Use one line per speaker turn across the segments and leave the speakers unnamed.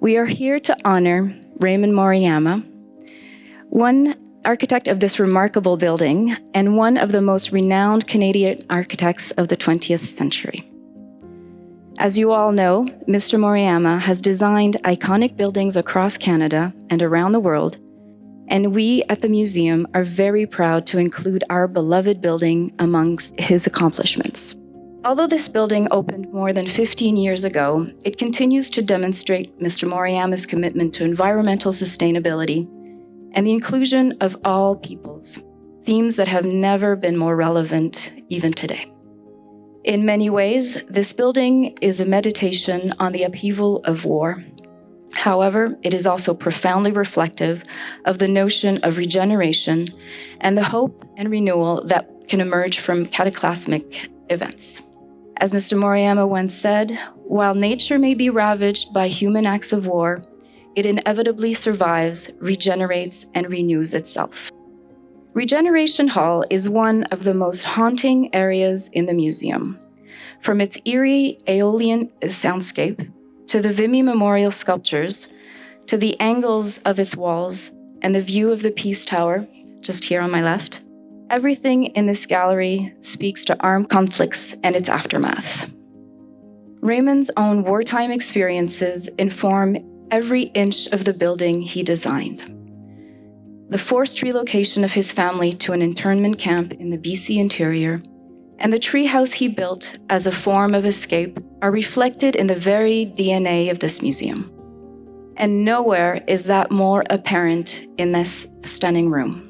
We are here to honor Raymond Moriyama, one architect of this remarkable building and one of the most renowned Canadian architects of the 20th century. As you all know, Mr. Moriyama has designed iconic buildings across Canada and around the world, and we at the museum are very proud to include our beloved building amongst his accomplishments. Although this building opened more than 15 years ago, it continues to demonstrate Mr. Moriyama's commitment to environmental sustainability and the inclusion of all peoples, themes that have never been more relevant even today. In many ways, this building is a meditation on the upheaval of war. However, it is also profoundly reflective of the notion of regeneration and the hope and renewal that can emerge from cataclysmic events. As Mr. Moriyama once said, while nature may be ravaged by human acts of war, it inevitably survives, regenerates, and renews itself. Regeneration Hall is one of the most haunting areas in the museum. From its eerie Aeolian soundscape, to the Vimy Memorial sculptures, to the angles of its walls, and the view of the Peace Tower, just here on my left, everything in this gallery speaks to armed conflicts and its aftermath. Raymond's own wartime experiences inform every inch of the building he designed. The forced relocation of his family to an internment camp in the BC interior and the treehouse he built as a form of escape are reflected in the very DNA of this museum. And nowhere is that more apparent in this stunning room.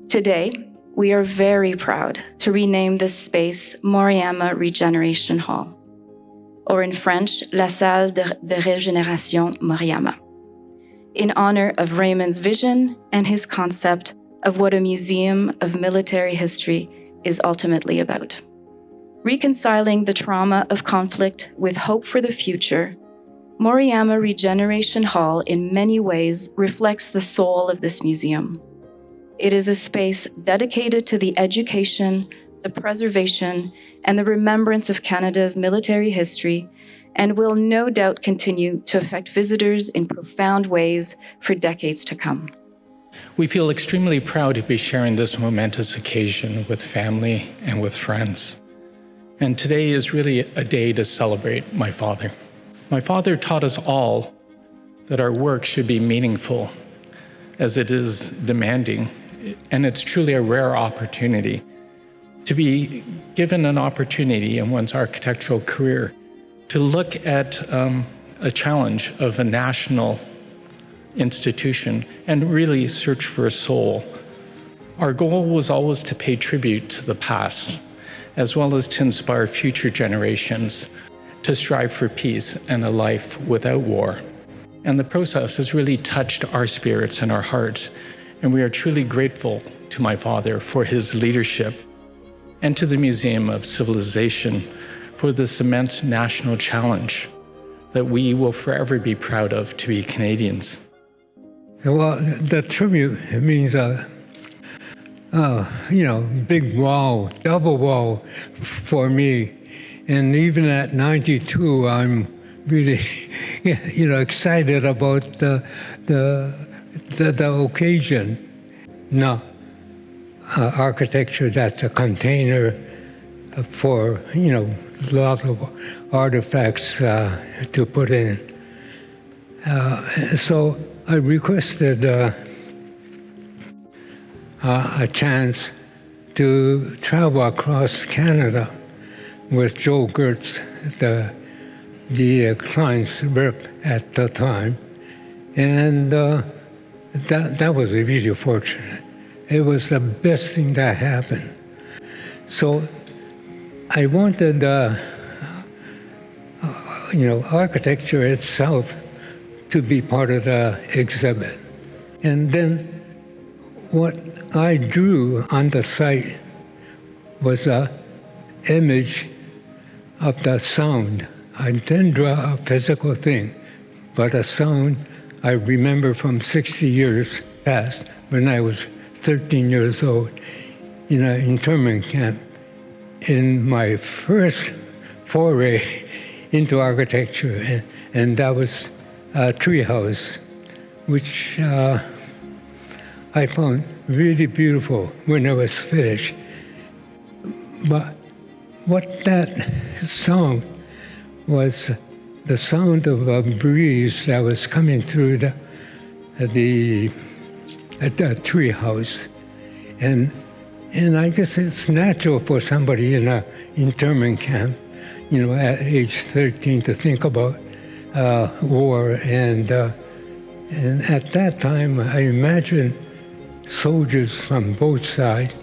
Today, we are very proud to rename this space Moriyama Regeneration Hall, or in French, La Salle de Régénération Moriyama, in honor of Raymond's vision and his concept of what a museum of military history is ultimately about. Reconciling the trauma of conflict with hope for the future, Moriyama Regeneration Hall in many ways reflects the soul of this museum. It is a space dedicated to the education, the preservation, and the remembrance of Canada's military history, and will no doubt continue to affect visitors in profound ways for decades to come.
We feel extremely proud to be sharing this momentous occasion with family and with friends. And today is really a day to celebrate my father. My father taught us all that our work should be meaningful, as it is demanding, and it's truly a rare opportunity to be given an opportunity in one's architectural career to look at a challenge of a national institution and really search for a soul. Our goal was always to pay tribute to the past, as well as to inspire future generations to strive for peace and a life without war. And the process has really touched our spirits and our hearts, and we are truly grateful to my father for his leadership and to the Museum of Civilization for this immense national challenge that we will forever be proud of to be Canadians.
Well, the tribute means big wow, double wow for me. And even at 92, I'm really, excited about the occasion. Now, architecture, that's a container for, lots of artifacts to put in. So I requested a chance to travel across Canada with Joe Gertz, the client's rep at the time. And that was really fortunate. It was the best thing that happened. So I wanted, architecture itself to be part of the exhibit. And then what I drew on the site was an image of the sound. I didn't draw a physical thing, but a sound I remember from 60 years past when I was 13 years old in an internment camp. In my first foray into architecture, and that was treehouse, which I found really beautiful when it was finished. But what that sound was, the sound of a breeze that was coming through the treehouse, and I guess it's natural for somebody in an internment camp, at age 13, to think about war, and at that time I imagine soldiers from both sides,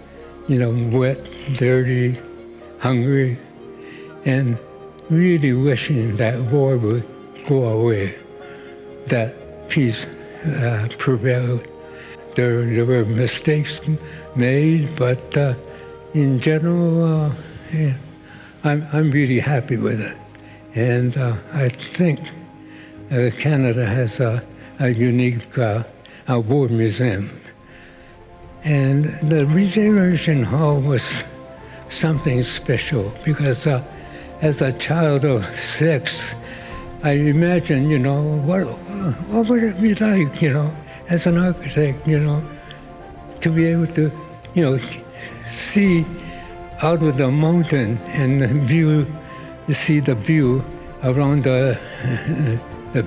wet, dirty, hungry, and really wishing that war would go away, that peace prevailed. There were mistakes made, but in general, I'm really happy with it. And I think Canada has a unique war museum. And the Regeneration Hall was something special because as a child of 6, I imagined, what would it be like, as an architect, to be able to, see out of the mountain and see the view around the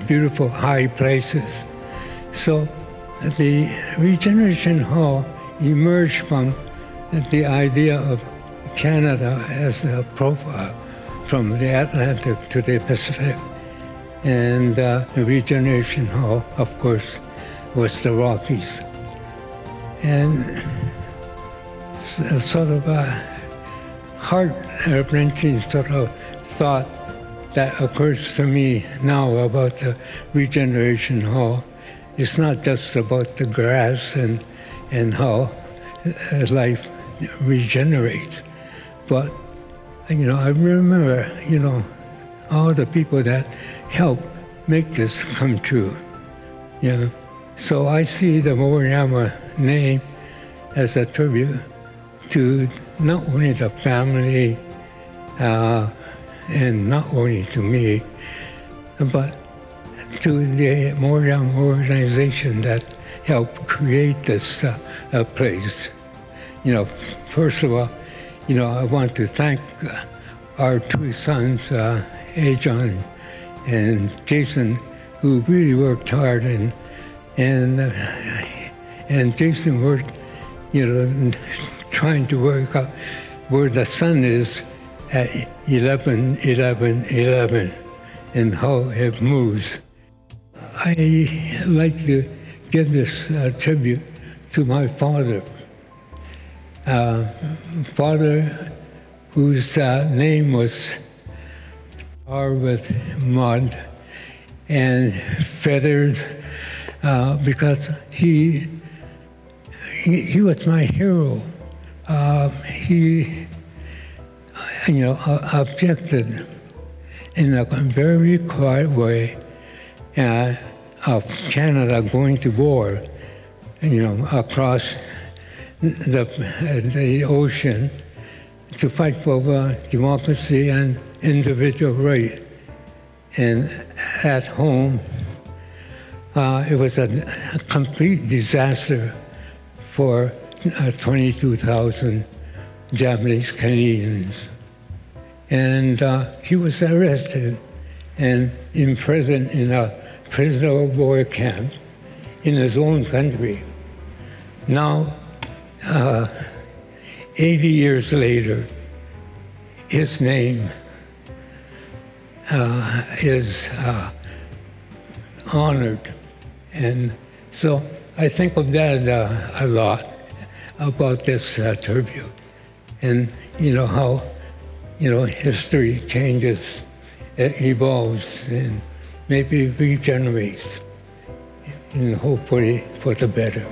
beautiful high places. So the Regeneration Hall emerged from the idea of Canada as a profile from the Atlantic to the Pacific. And the Regeneration Hall, of course, was the Rockies. And sort of a heart-wrenching sort of thought that occurs to me now about the Regeneration Hall. It's not just about the grass and how life regenerates, but I remember all the people that helped make this come true. So I see the Moriyama name as a tribute to not only the family and not only to me, but to the Moriyama organization that helped create this place. First of all, I want to thank our 2 sons, Ajon and Jason, who really worked hard, and Jason worked, trying to work out where the sun is at 11:11:11 and how it moves. I like to give this tribute to my father. Father, whose name was starred with mud and feathers, because he was my hero. He objected in a very quiet way of Canada going to war, across the ocean to fight for democracy and individual right. And at home, it was a complete disaster for 22,000 Japanese Canadians. And he was arrested and imprisoned in a prisoner of war camp in his own country. Now, 80 years later, his name is honored. And so I think of that a lot about this tribute. And how history changes, it evolves, and maybe regenerates, and hopefully for the better.